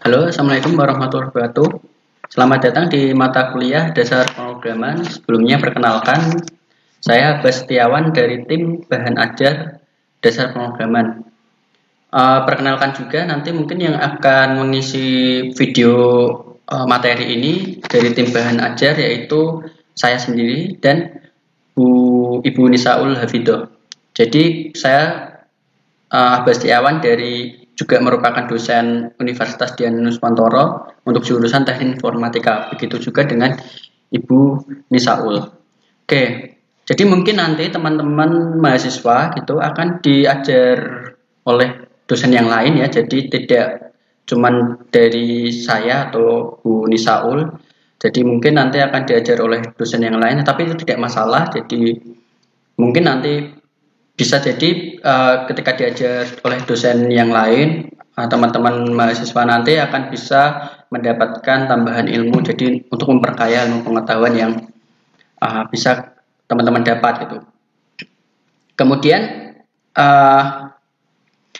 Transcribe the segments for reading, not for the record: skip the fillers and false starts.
Halo, Assalamualaikum warahmatullahi wabarakatuh. Selamat datang di mata kuliah Dasar Pemrograman. Sebelumnya perkenalkan, saya Abbas Setiawan dari tim Bahan Ajar Dasar Pemrograman. Perkenalkan juga nanti mungkin yang akan mengisi video materi ini dari tim Bahan Ajar yaitu saya sendiri dan Ibu Nisaul Hafidoh. Jadi saya Abbas Setiawan juga merupakan dosen Universitas Dian Nuswantoro untuk jurusan Teknik Informatika. Begitu juga dengan Ibu Nisaul. Oke, jadi mungkin nanti teman-teman mahasiswa gitu akan diajar oleh dosen yang lain ya. Jadi tidak cuman dari saya atau Bu Nisaul. Jadi mungkin nanti akan diajar oleh dosen yang lain, tapi itu tidak masalah. Jadi mungkin nanti bisa jadi ketika diajar oleh dosen yang lain, teman-teman mahasiswa nanti akan bisa mendapatkan tambahan ilmu. Jadi untuk memperkaya ilmu pengetahuan yang bisa teman-teman dapat gitu. Kemudian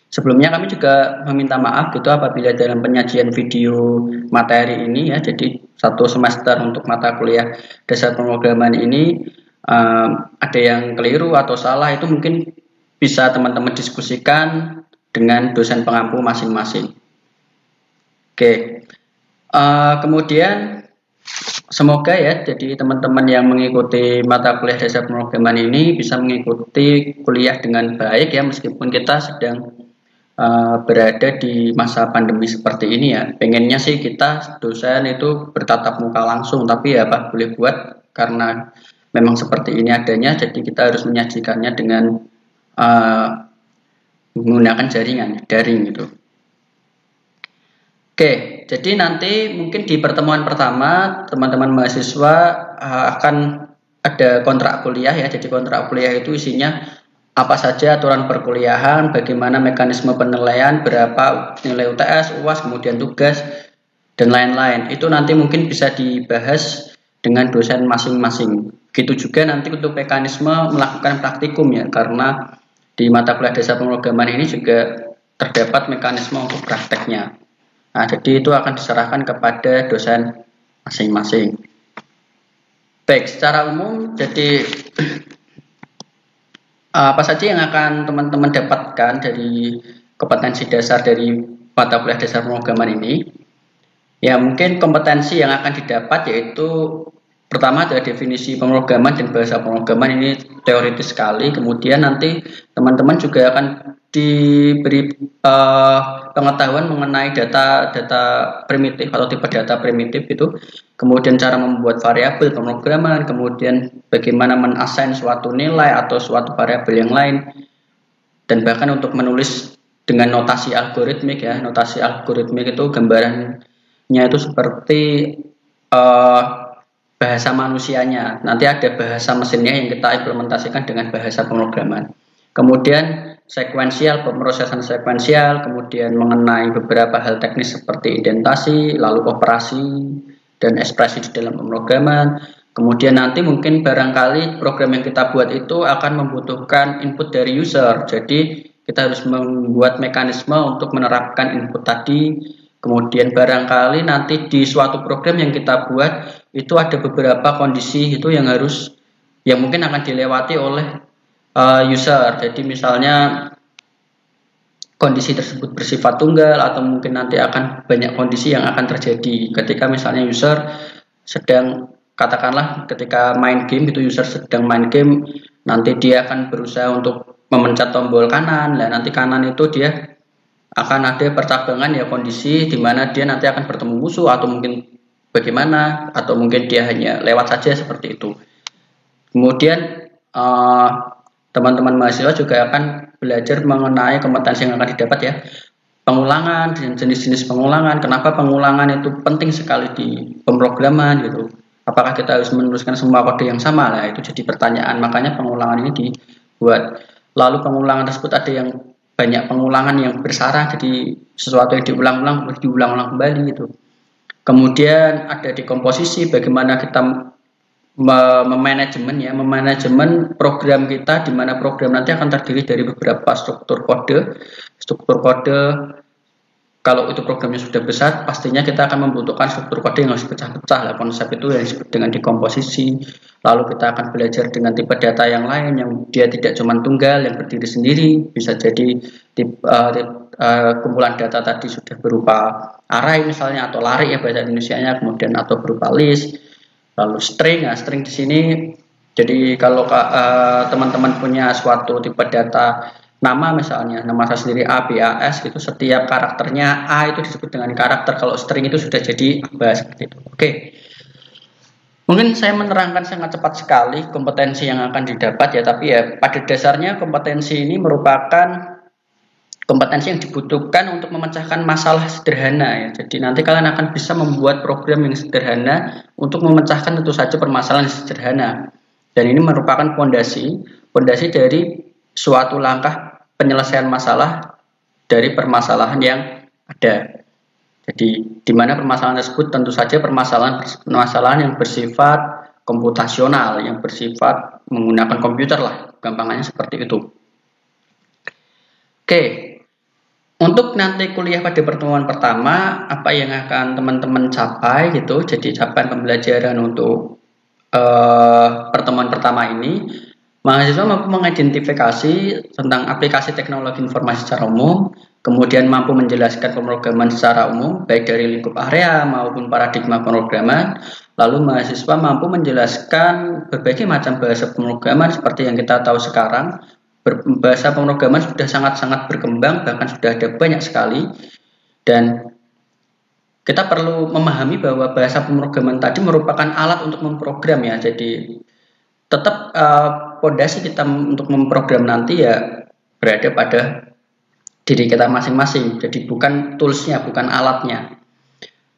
sebelumnya kami juga meminta maaf gitu apabila dalam penyajian video materi ini ya, jadi satu semester untuk mata kuliah dasar pemrograman ini ada yang keliru atau salah, itu mungkin bisa teman-teman diskusikan dengan dosen pengampu masing-masing. Oke, kemudian semoga ya, jadi teman-teman yang mengikuti mata kuliah dasar pemrograman ini bisa mengikuti kuliah dengan baik ya, meskipun kita sedang berada di masa pandemi seperti ini ya. Pengennya sih kita dosen itu bertatap muka langsung, tapi ya apa boleh buat, karena memang seperti ini adanya, jadi kita harus menyajikannya dengan menggunakan jaringan daring gitu. Oke, jadi nanti mungkin di pertemuan pertama teman-teman mahasiswa akan ada kontrak kuliah ya. Jadi kontrak kuliah itu isinya apa saja aturan perkuliahan, bagaimana mekanisme penilaian, berapa nilai UTS, UAS, kemudian tugas dan lain-lain. Itu nanti mungkin bisa dibahas dengan dosen masing-masing. Begitu juga nanti untuk mekanisme melakukan praktikum ya, karena di mata kuliah dasar pemrograman ini juga terdapat mekanisme untuk prakteknya. Nah, jadi itu akan diserahkan kepada dosen masing-masing. Baik, secara umum, jadi apa saja yang akan teman-teman dapatkan dari kompetensi dasar dari mata kuliah dasar pemrograman ini? Ya, mungkin kompetensi yang akan didapat yaitu pertama adalah definisi pemrograman dan bahasa pemrograman, ini teoritis sekali. Kemudian nanti teman-teman juga akan diberi pengetahuan mengenai data primitif atau tipe data primitif itu. Kemudian cara membuat variabel pemrograman, kemudian bagaimana men-assign suatu nilai atau suatu variabel yang lain, dan bahkan untuk menulis dengan notasi algoritmik ya. Notasi algoritmik itu gambarannya itu seperti bahasa manusianya. Nanti ada bahasa mesinnya yang kita implementasikan dengan bahasa pemrograman. Kemudian sekuensial, pemrosesan sekuensial, kemudian mengenai beberapa hal teknis seperti indentasi, lalu operasi dan ekspresi di dalam pemrograman. Kemudian nanti mungkin barangkali program yang kita buat itu akan membutuhkan input dari user. Jadi kita harus membuat mekanisme untuk menerapkan input tadi. Kemudian barangkali nanti di suatu program yang kita buat itu ada beberapa kondisi itu yang mungkin akan dilewati oleh user. Jadi misalnya kondisi tersebut bersifat tunggal, atau mungkin nanti akan banyak kondisi yang akan terjadi ketika misalnya user sedang, katakanlah ketika main game itu, user sedang main game, nanti dia akan berusaha untuk memencet tombol kanan. Nah, nanti kanan itu dia akan ada percabangan ya, kondisi di mana dia nanti akan bertemu musuh, atau mungkin bagaimana, atau mungkin dia hanya lewat saja seperti itu. Kemudian teman-teman mahasiswa juga akan belajar mengenai kompetensi yang akan didapat ya, pengulangan dan jenis-jenis pengulangan. Kenapa pengulangan itu penting sekali di pemrograman gitu? Apakah kita harus menuliskan semua kode yang sama? Nah, itu jadi pertanyaan, makanya pengulangan ini dibuat. Lalu pengulangan tersebut ada yang banyak pengulangan yang bersarang, jadi sesuatu yang diulang-ulang kembali gitu. Kemudian ada dekomposisi, bagaimana kita memanajemen program kita, di mana program nanti akan terdiri dari beberapa struktur kode, kalau itu programnya sudah besar, pastinya kita akan membutuhkan struktur kode yang harus pecah-pecah lah. Konsep itu yang disebut dengan dekomposisi. Lalu kita akan belajar dengan tipe data yang lain yang dia tidak cuma tunggal, yang berdiri sendiri. Bisa jadi kumpulan data tadi sudah berupa array misalnya, atau lari ya bahasa Indonesianya, kemudian atau berupa list. Lalu string, string di sini. Jadi kalau teman-teman punya suatu tipe data nama, misalnya nama saya sendiri A, B, A, S, itu setiap karakternya A itu disebut dengan karakter. Kalau string itu sudah jadi ABA seperti itu. Oke. Mungkin saya menerangkan sangat cepat sekali kompetensi yang akan didapat ya, tapi ya pada dasarnya kompetensi ini merupakan kompetensi yang dibutuhkan untuk memecahkan masalah sederhana ya. Jadi nanti kalian akan bisa membuat program yang sederhana untuk memecahkan tentu saja permasalahan yang sederhana. Dan ini merupakan fondasi dari suatu langkah penyelesaian masalah dari permasalahan yang ada. Jadi di mana permasalahan tersebut tentu saja permasalahan yang bersifat komputasional, yang bersifat menggunakan komputer lah, gampangannya seperti itu. Oke, untuk nanti kuliah pada pertemuan pertama, apa yang akan teman-teman capai gitu, jadi capaian pembelajaran untuk pertemuan pertama ini, mahasiswa mampu mengidentifikasi tentang aplikasi teknologi informasi secara umum, kemudian mampu menjelaskan pemrograman secara umum, baik dari lingkup area maupun paradigma pemrograman. Lalu mahasiswa mampu menjelaskan berbagai macam bahasa pemrograman seperti yang kita tahu sekarang. Bahasa pemrograman sudah sangat-sangat berkembang, bahkan sudah ada banyak sekali. Dan kita perlu memahami bahwa bahasa pemrograman tadi merupakan alat untuk memprogram ya. Jadi tetap fondasi kita untuk memprogram nanti ya berada pada diri kita masing-masing. Jadi bukan toolsnya, bukan alatnya.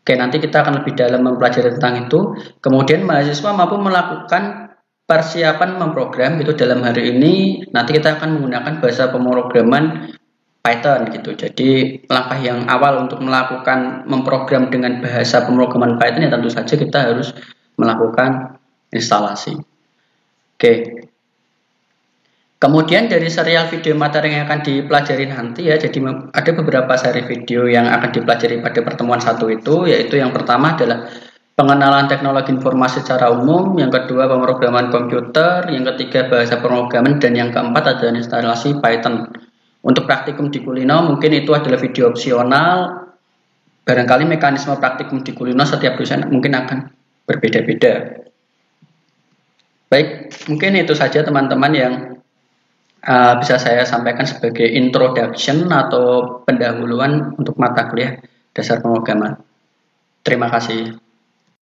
Oke, nanti kita akan lebih dalam mempelajari tentang itu. Kemudian mahasiswa mampu melakukan persiapan memprogram itu dalam hari ini. Nanti kita akan menggunakan bahasa pemrograman Python gitu. Jadi langkah yang awal untuk melakukan memprogram dengan bahasa pemrograman Python ya tentu saja kita harus melakukan instalasi. Oke. Kemudian dari serial video materi yang akan dipelajari nanti ya, jadi ada beberapa seri video yang akan dipelajari pada pertemuan satu itu, yaitu yang pertama adalah pengenalan teknologi informasi secara umum, yang kedua pemrograman komputer, yang ketiga bahasa pemrograman, dan yang keempat adalah instalasi Python. Untuk praktikum di Kulino mungkin itu adalah video opsional. Barangkali mekanisme praktikum di Kulino setiap dosen mungkin akan berbeda-beda. Baik, mungkin itu saja teman-teman yang bisa saya sampaikan sebagai introduction atau pendahuluan untuk mata kuliah dasar pemrograman. Terima kasih.